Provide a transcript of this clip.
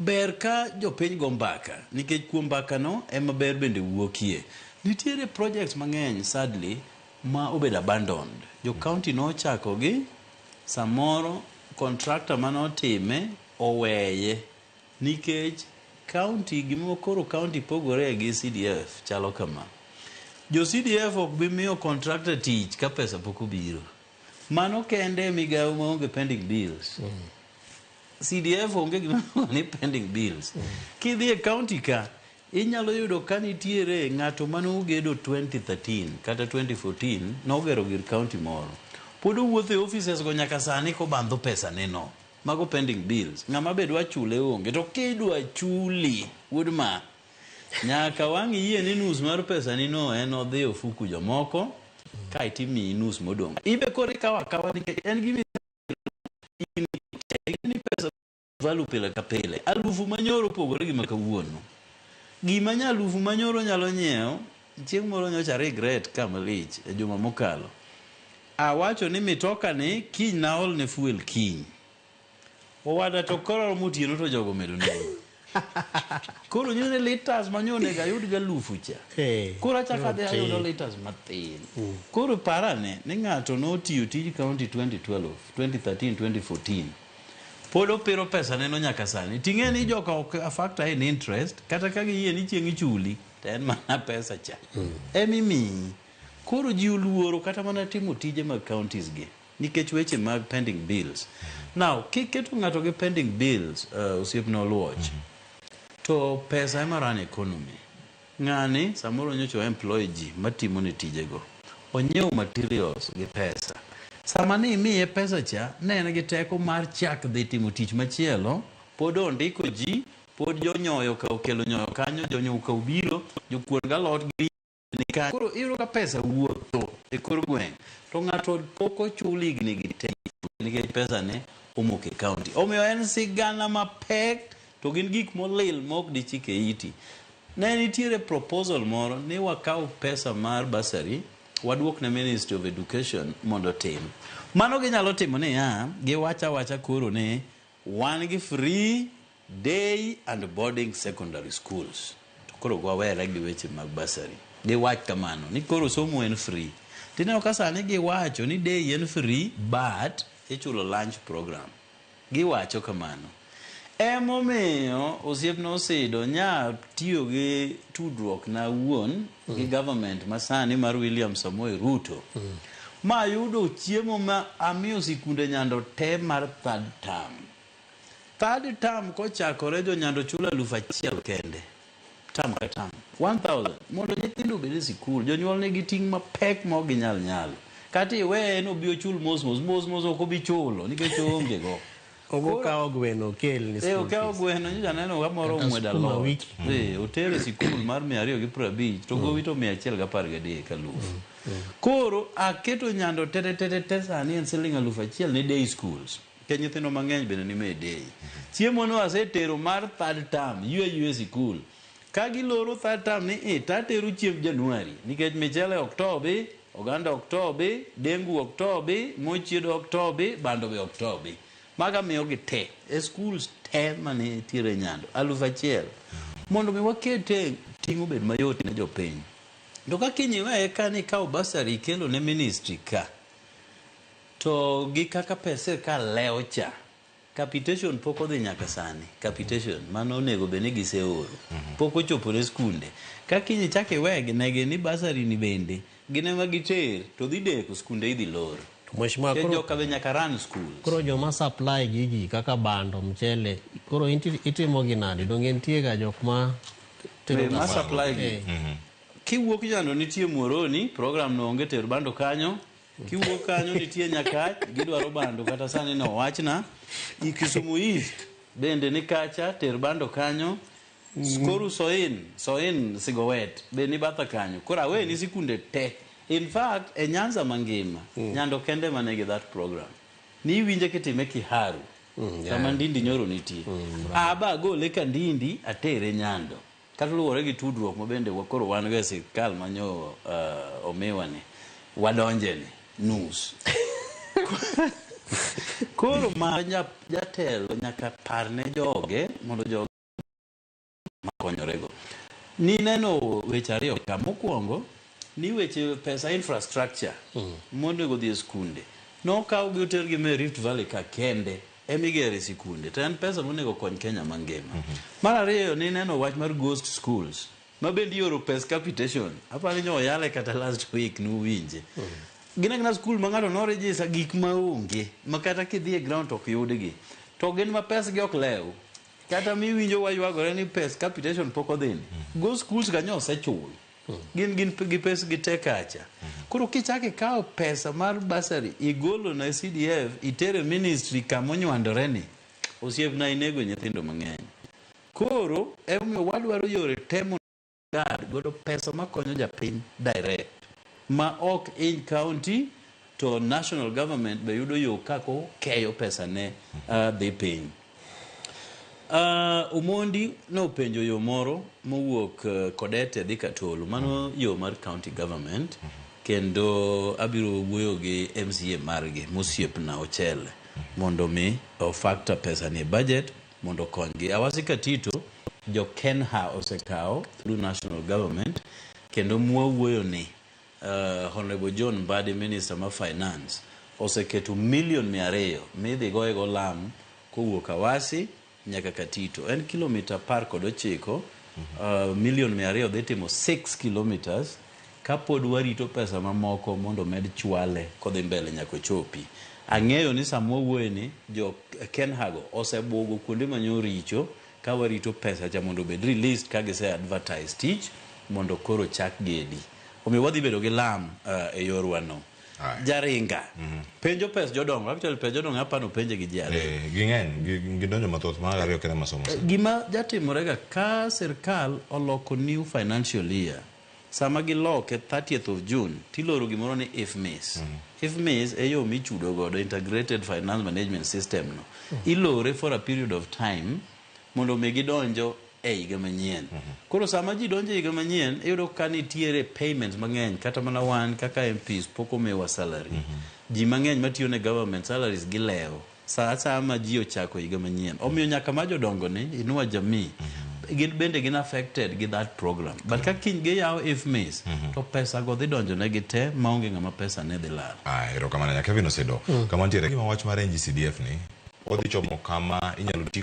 ber ka jopiny go mbaka nikech kuom mbaka no ema ber bende wuokie. Nitiere projects mang'eny sadly ma obed abandoned. Jo county no chako gi samoro contractor manotime oweye nikech county gimokoro county pogore gi CDF chalo kama. Jo CDF ok bi miyo contractor tich ka pesa pok obiro. Mano kende migawo maonge pending bills. CDF onge gima ni pending bills. Kidhi e county ka inyalo yudo ka nitiere ng'ato manogedo 2013 kata 2014 nogero gir county moro. Pod owuotho e offices go nyaka sani ko bandho pesa neno. Mago pending bills. Ng'ama be dwa chule onge to kidwa chuli woodma nyaka wang' yie ni nus mar pesa nino en odhi ofuku jomoko ka itimi nus modong'. Ibe kore kawa nikech en gimi ni pesa value pile ka pile. Alufu manyoro pogore gi makawuono. Gima nyalufu manyoro nyalo nyiewo chieng' moro nyocha regret kamalich e juma mokalo. Awacho ni mitoka ni kiny naol ne fuel kiny. Owada to koro mutieno to jogo medo nego. Koro nyune liters manyone ga yud galufu cha. Koro achaka de ayudo liters mathin. Koro parane ni ng'ato notiyo tij county 2012, 2013, 2014. Podo pero pesa neno nyaka sani. Ting'e ni joka ok factor in interest kata ka giyie ni chieng' ichuli to en mana pesa cha. Emimi. Koro ji oluoro kata mana timo tije mag counties gi nikech weche mag pending bills. Now, kiketo ng'ato gi pending bills osiepno oluoch. To pesa ema ran economy. Ng'ani samoro nyocho employ ji matimo ne tijego. Onyiewo materials gi pesa. Sama ni imiye pesa cha, ne en gi teko mar chak dhi timo tich machielo, pod ondiko ji, pod jonyoyo ka okelo nyoyo kanyo, jonyoyo ka ubiro, jokuon galot gi nika. Koro iro ka pesa wuotho e kor gweng'. To ng'ato pok ochuli higni gi te nikech pesa ne omoke county. Omiyo en sigana mapek to gin gik molil mok dichike iti. Ne nitiere proposal moro ni wakaw pesa mar bursary waduok ne Ministry of Education mondo tim. Mano ginyalo timo ni giwacha koro ne wan gi free day and boarding secondary schools. To koro gwawera gi weche mag bursary. Giwach kamano ni koro somo en free. Tineno ka sani giwacho ni day en free but ichulo lunch program. Giwacho kamano. Emomiyo osiepno osedo nya tiyo gi tudruok na wuon gi government masani mar William Samoei Ruto. Ma yudo chiemo ma amiyo sikunde Nyando te mar third term. Third term kochakore jo Nyando chulo 1,000 kende. Term ka term. 1,000. Mondo nyithindo obed e sikul. Jonyuol negi ting' mapek ma ok ginyal nyalo. Kata iwe no bi ochul mos ok obi chulo nikech onge go. Ogo ka ogweno kel ni school. Ka ogweno nyocha neno kamoro omweda lo. Hotel sikul mar 250 to gowi to 113 kalufu. Koro aketo Nyando tete sani en siling 1,000 ne day schools. Ke nyithindo mang'eny bende ni me day. Chiemo no asetero mar third term yue sikul. Ka giloro third term ni tatero chiemb Januari nikech michele Oktoba, oganda Oktoba, dengu Oktoba, mochiedo Oktoba, bando be Oktoba. Maga miyo gi te e schools te mane tiere Nyando 1,000 mondo mi wakete tingo bed mayot ne jopiny. To ka kinyiwe ka ni kaw bursary kelo ne ministry ka to gi kaka pesa ka leo cha capitation poko dhi nyaka sani. Capitation mano onego be ni giseoro poko chopo ne skunde. Ka kinyi chake wegi negi ni bursary ni bende gine ma giter to dhi deko skunde idhi lor. Mheshimiwa koro ka nyaka run schools. Koro joma supply gigi kaka bando mchele koro itimo gi nadi dong entie ga jok ma ma supply gi. Kiwuok Nyando nitie Muoroni program no onge ter bando kanyo. Kiwuok kanyo nitie Nyakach gidwaro bando kata sani no wachna. Kisumu East bende ni kacha ter bando kanyo. Skoru Soin Sigowet be ni batha kanyo. Koro awe ni sikunde te. In fact, e Nyanza mangima, Nyando kende manegi that program. Ni winje kitime Kiharu. Kama Ndindi nyoro nitie. Aba gole ka Ndindi atere Nyando. Kata luwore gi tudruok mabende wakoro wan go e sirkal manyo omiwa ni wadonje ni nus. Koro ma jatelo nyaka parne joge mondo joge makonyorego. Ni neno weche ariyo ka mokwongo ni weche pesa infrastructure mondo go dhi skunde. No kaw gi oter gi me Rift Valley ka kende emigere sikunde. To en pesa monego kony Kenya mangima. Mar ariyo ni neno wach mar ghost schools. Mabendi yoro pes capitation. Apani nyo yale kata last week nuwinje. Gina school mang'ato no register gik maonge makata kidhi e ground ok yudgi. To gin ma pes gi ok lew. Kata mi winjo waywagore ni pes capitation pok odhin. Go schools ganyo osechul. Gin gi pes gi tekacha. Koro kichake kao pesa mar basari igolo na CDF itere ministry kamonywandore ni. Osiep na inego nyithindo mang'eny. Koro emiyo wadwaro yore temo godo pesa makonyo japiny direct. Ma ok in county to national government be yudo yo kako keyo pesa ne dhi piny. Umondi no penjo yo moro mowuok Kodete dhi Katolo, mano yo mar county government, kendo abiro wuoyo gi MCA margi mosiep na Ochele mondo mi o factor pesa ni budget mondo konygi. Awasi Katito jo Kenha osekao through national government, kendo mwawuoyo ni Honorable John Mbadi, Minister of Finance, oseketo $200,000 midhi goego lam kowuok Awasi nyaka Katito. En kilomita 19 $200,000 dhi timo 6 kilometers kapod warito pesa mamoko mondo med chwale kodhi mbele nyaka chopi. Ang'eyo ni samwawuoyo ni jo Kenhago osebugo kuonde manyo richo ka warito pesa cha mondo bed released kagise advertise tich mondo koro chak gedi. Omiyo wadhi bedo gi lam e yorwa no. Jaringa. Penjo pes jodongo. Actually pes jodongo apano penje gi jare. Ging'eny gidonjo mathoth ma ariyo kenda masomo. Gima jatimorega ka sirkal oloko new financial year. Sama giloke 30th of June tiloro gimoro ni IFMIS. IFMIS e yo michudo godo Integrated Finance Management System no. Ilore for a period of time mondo mi gidonjo e higa manyien. Koro sama ji donjo e higa manyien, iyudo ka nitiere payments mang'eny, kata mana wan kaka MPs pok omewa salary. Ji mang'eny matiyo ne government salaries gilewo. Sama ji ochako higa manyien. Omiyo nyaka ma jodongo ni Inua Jamii gin bende gin affected gi that program. But ka kiny giyawo IFMIS to pesa go dhi donjo ne gite maonge ng'ama pesa ne dhi lal. Erokamano nyaka Kevin Osedo. Kama nitiere gima wach mar NGCDF ni odhi chomo kama inyalo ti